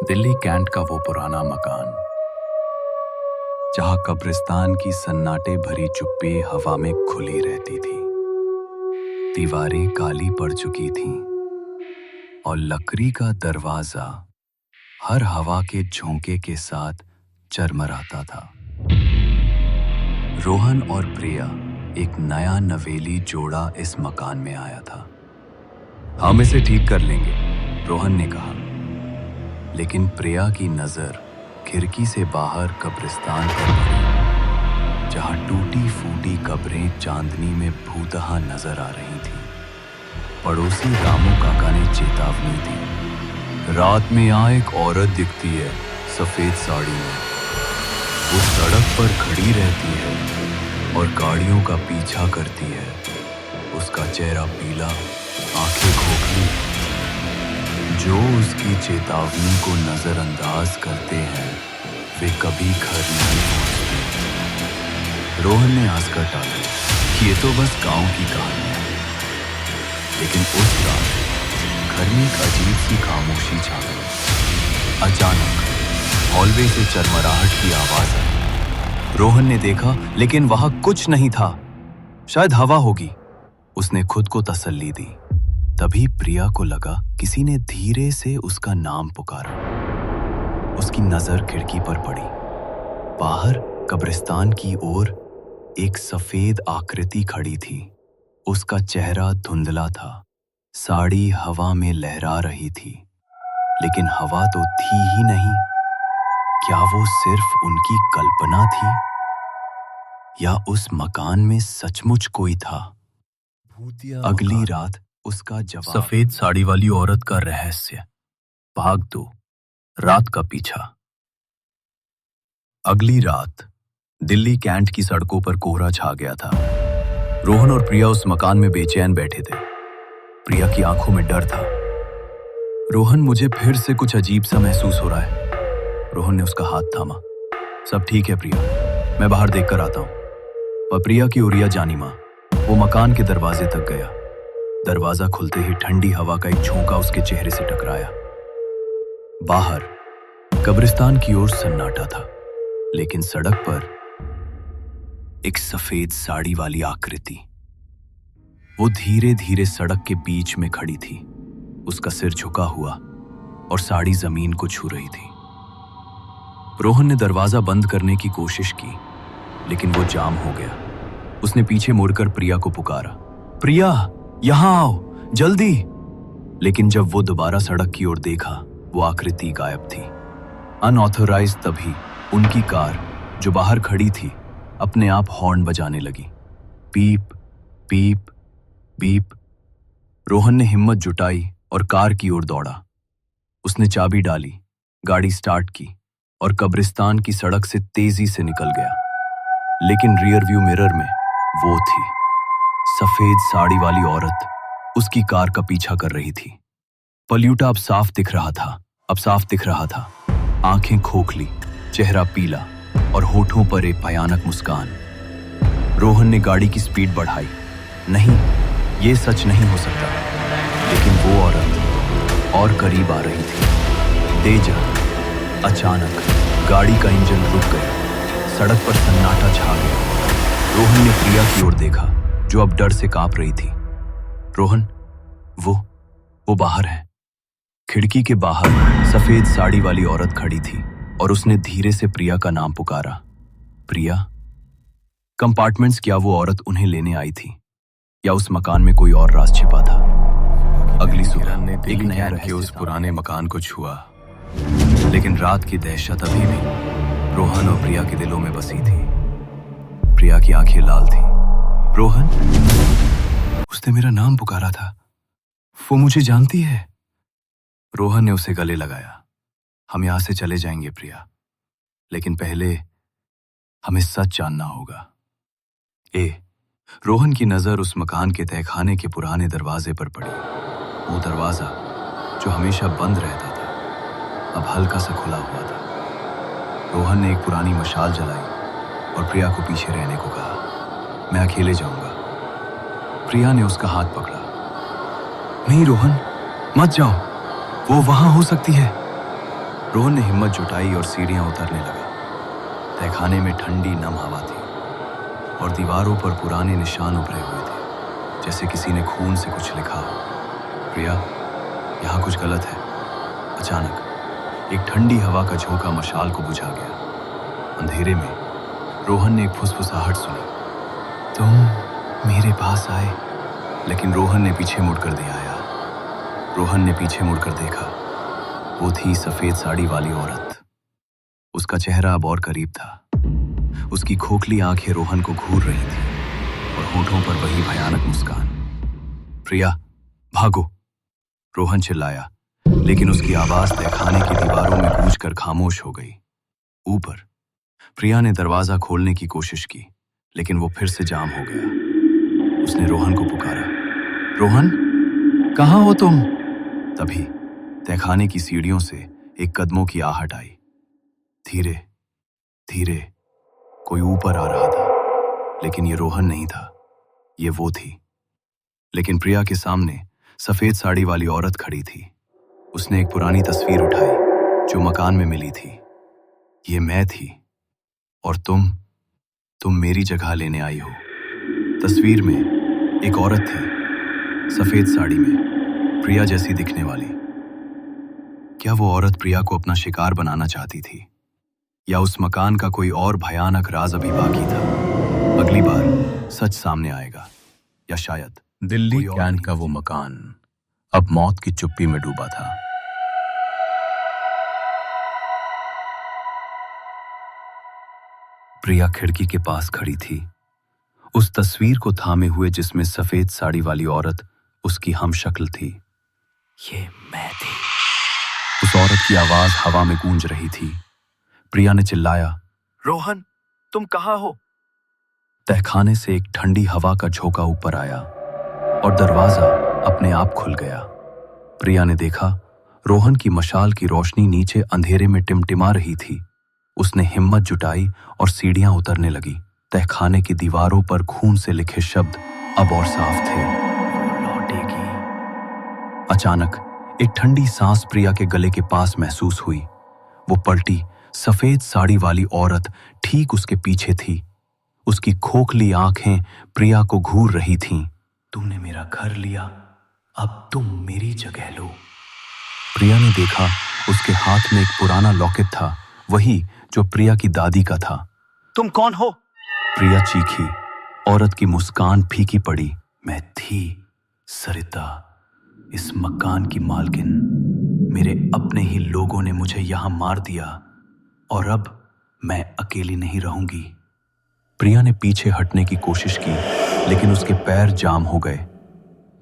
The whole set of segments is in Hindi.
दिल्ली कैंट का वो पुराना मकान जहां कब्रिस्तान की सन्नाटे भरी चुप्पी हवा में खुली रहती थी। दीवारें काली पड़ चुकी थीं और लकड़ी का दरवाजा हर हवा के झोंके के साथ चरमराता था। रोहन और प्रिया एक नया नवेली जोड़ा इस मकान में आया था। हम इसे ठीक कर लेंगे, रोहन ने कहा, लेकिन प्रिया की नजर खिड़की से बाहर कब्रिस्तान पर पड़ी, जहां टूटी फूटी कब्रें चांदनी में भूतहा नजर आ रही थीं। पड़ोसी रामू काका ने चेतावनी दी, रात में यहाँ एक औरत दिखती है सफेद साड़ी में। वो सड़क पर खड़ी रहती है और गाड़ियों का पीछा करती है। उसका चेहरा पीला, आंखें खोखली। जो उसकी चेतावनी को नजरअंदाज करते हैं वे कभी घर नहीं पहुंचते। रोहन ने हंसकर टाला, ये तो बस गांव की कहानी है। लेकिन उस रात घर में एक अजीब सी खामोशी छा गई। अचानक हॉलवे से चरमराहट की आवाज आई। रोहन ने देखा, लेकिन वहां कुछ नहीं था। शायद हवा होगी, उसने खुद को तसल्ली दी। तभी प्रिया को लगा किसी ने धीरे से उसका नाम पुकारा। उसकी नजर खिड़की पर पड़ी। बाहर कब्रिस्तान की ओर एक सफेद आकृति खड़ी थी। उसका चेहरा धुंधला था, साड़ी हवा में लहरा रही थी, लेकिन हवा तो थी ही नहीं। क्या वो सिर्फ उनकी कल्पना थी या उस मकान में सचमुच कोई था? अगली रात उसका जवाब, सफेद साड़ी वाली औरत का रहस्य, भाग 2, रात का पीछा। अगली रात दिल्ली कैंट की सड़कों पर कोहरा छा गया था। रोहन और प्रिया उस मकान में बेचैन बैठे थे। प्रिया की आंखों में डर था। रोहन, मुझे फिर से कुछ अजीब सा महसूस हो रहा है। रोहन ने उसका हाथ थामा। सब ठीक है प्रिया, मैं बाहर देखकर आता हूं। पर प्रिया की उरिया जानी मां, वो मकान के दरवाजे तक गया। दरवाजा खुलते ही ठंडी हवा का एक झोंका उसके चेहरे से टकराया। बाहर कब्रिस्तान की ओर सन्नाटा था, लेकिन सड़क पर एक सफेद साड़ी वाली आकृति। वो धीरे धीरे सड़क के बीच में खड़ी थी। उसका सिर झुका हुआ और साड़ी जमीन को छू रही थी। रोहन ने दरवाजा बंद करने की कोशिश की, लेकिन वो जाम हो गया। उसने पीछे मुड़कर प्रिया को पुकारा, प्रिया यहां आओ जल्दी। लेकिन जब वो दोबारा सड़क की ओर देखा, वो आकृति गायब थी। अनऑथराइज्ड तभी उनकी कार जो बाहर खड़ी थी अपने आप हॉर्न बजाने लगी। पीप पीप बीप। रोहन ने हिम्मत जुटाई और कार की ओर दौड़ा। उसने चाबी डाली, गाड़ी स्टार्ट की और कब्रिस्तान की सड़क से तेजी से निकल गया। लेकिन रियर व्यू मिरर में वो थी, सफेद साड़ी वाली औरत उसकी कार का पीछा कर रही थी। पल्यूटा अब साफ दिख रहा था। आंखें खोखली, चेहरा पीला और होठों पर एक भयानक मुस्कान। रोहन ने गाड़ी की स्पीड बढ़ाई। नहीं, ये सच नहीं हो सकता। लेकिन वो औरत और करीब आ रही थी। तेजा। अचानक गाड़ी का इंजन रुक गया। सड़क पर सन्नाटा छा गया। रोहन ने प्रिया की ओर देखा, जो अब डर से कांप रही थी। रोहन, वो बाहर है। खिड़की के बाहर सफेद साड़ी वाली औरत खड़ी थी और उसने धीरे से प्रिया का नाम पुकारा। प्रिया। कंपार्टमेंट्स, क्या वो औरत उन्हें लेने आई थी या उस मकान में कोई और राज छिपा था? अगली सुबह एक नया रहस्य उस पुराने मकान को छुआ। लेकिन रात की दहशत अभी भी रोहन और प्रिया के दिलों में बसी थी। प्रिया की आंखें लाल थी। रोहन, उसने मेरा नाम पुकारा था। वो मुझे जानती है। रोहन ने उसे गले लगाया। हम यहां से चले जाएंगे प्रिया, लेकिन पहले हमें सच जानना होगा। रोहन की नजर उस मकान के तहखाने के पुराने दरवाजे पर पड़ी। वो दरवाजा जो हमेशा बंद रहता था, अब हल्का सा खुला हुआ था। रोहन ने एक पुरानी मशाल जलाई और प्रिया को पीछे रहने को कहा। मैं अकेले जाऊंगा। प्रिया ने उसका हाथ पकड़ा। नहीं रोहन, मत जाओ, वो वहां हो सकती है। रोहन ने हिम्मत जुटाई और सीढ़ियां उतरने लगा। तहखाने में ठंडी नम हवा थी और दीवारों पर पुराने निशान उभरे हुए थे, जैसे किसी ने खून से कुछ लिखा हो। प्रिया, यहाँ कुछ गलत है। अचानक एक ठंडी हवा का झोंका मशाल को बुझा गया। अंधेरे में रोहन ने एक फुसफुसाहट सुनी, तुम मेरे पास आए। लेकिन रोहन ने पीछे मुड़कर दिखाया। रोहन ने पीछे मुड़कर देखा। वो थी सफेद साड़ी वाली औरत। उसका चेहरा अब और करीब था। उसकी खोखली आंखें रोहन को घूर रही थी और होठों पर वही भयानक मुस्कान। प्रिया, भागो! रोहन चिल्लाया, लेकिन उसकी आवाज तहखाने की दीवारों में गूंजकर खामोश हो गई। ऊपर प्रिया ने दरवाजा खोलने की कोशिश की, लेकिन वो फिर से जाम हो गया। उसने रोहन को पुकारा, रोहन, कहाँ हो तुम? तभी तहखाने की सीढ़ियों से एक कदमों की आहट आई। धीरे धीरे कोई ऊपर आ रहा था, लेकिन ये रोहन नहीं था, ये वो थी। लेकिन प्रिया के सामने सफेद साड़ी वाली औरत खड़ी थी। उसने एक पुरानी तस्वीर उठाई जो मकान में मिली थी। ये मैं थी और तुम मेरी जगह लेने आई हो। तस्वीर में एक औरत थी, सफेद साड़ी में, प्रिया जैसी दिखने वाली। क्या वो औरत प्रिया को अपना शिकार बनाना चाहती थी, या उस मकान का कोई और भयानक राज अभी बाकी था? अगली बार सच सामने आएगा, या शायद दिल्ली कैंट का वो मकान अब मौत की चुप्पी में डूबा था। प्रिया खिड़की के पास खड़ी थी, उस तस्वीर को थामे हुए जिसमें सफेद साड़ी वाली औरत उसकी हमशक्ल थी। ये मैं थी। उस औरत की आवाज हवा में गूंज रही थी। प्रिया ने चिल्लाया, रोहन, तुम कहाँ हो? तहखाने से एक ठंडी हवा का झोंका ऊपर आया और दरवाजा अपने आप खुल गया। प्रिया ने देखा, रोहन की मशाल की रोशनी नीचे अंधेरे में टिमटिमा रही थी। उसने हिम्मत जुटाई और सीढ़ियां उतरने लगी। तहखाने की दीवारों पर खून से लिखे शब्द अब और साफ थे, वो लौटेगी। अचानक एक ठंडी सांस प्रिया के गले के पास महसूस हुई। वो पलटी। सफेद साड़ी वाली औरत ठीक उसके पीछे थी। उसकी खोखली आंखें प्रिया को घूर रही थीं। तुमने मेरा घर लिया, अब तुम मेरी जगह लो। प्रिया ने देखा, उसके हाथ में एक पुराना लॉकेट था, वही जो प्रिया की दादी का था। तुम कौन हो? प्रिया चीखी। औरत की मुस्कान फीकी पड़ी। मैं थी सरिता, इस मकान की मालकिन। मेरे अपने ही लोगों ने मुझे यहां मार दिया और अब मैं अकेली नहीं रहूंगी। प्रिया ने पीछे हटने की कोशिश की, लेकिन उसके पैर जाम हो गए।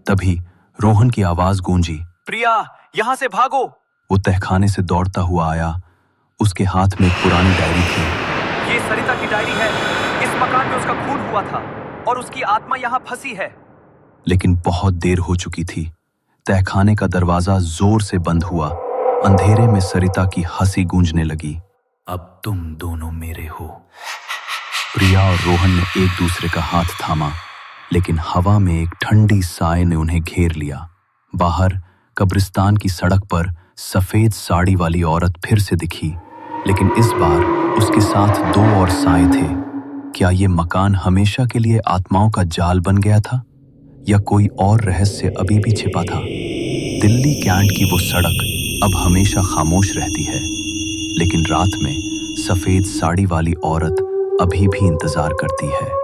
तभी रोहन की आवाज गूंजी, प्रिया, यहां से भागो! वो तहखाने से दौड़ता हुआ आया। उसके हाथ में एक पुरानी डायरी थी। ये सरिता की डायरी है। इस मकान में उसका खून हुआ था और उसकी आत्मा यहां फंसी है। लेकिन बहुत देर हो चुकी थी। तहखाने का दरवाजा जोर से बंद हुआ। अंधेरे में सरिता की हंसी गूंजने लगी, अब तुम दोनों मेरे हो। प्रिया और रोहन ने एक दूसरे का हाथ थामा, लेकिन हवा में एक ठंडी साए ने उन्हें घेर लिया। बाहर कब्रिस्तान की सड़क पर सफेद साड़ी वाली औरत फिर से दिखी, लेकिन इस बार उसके साथ दो और साए थे। क्या ये मकान हमेशा के लिए आत्माओं का जाल बन गया था, या कोई और रहस्य अभी भी छिपा था? दिल्ली कैंट की वो सड़क अब हमेशा खामोश रहती है, लेकिन रात में सफेद साड़ी वाली औरत अभी भी इंतजार करती है।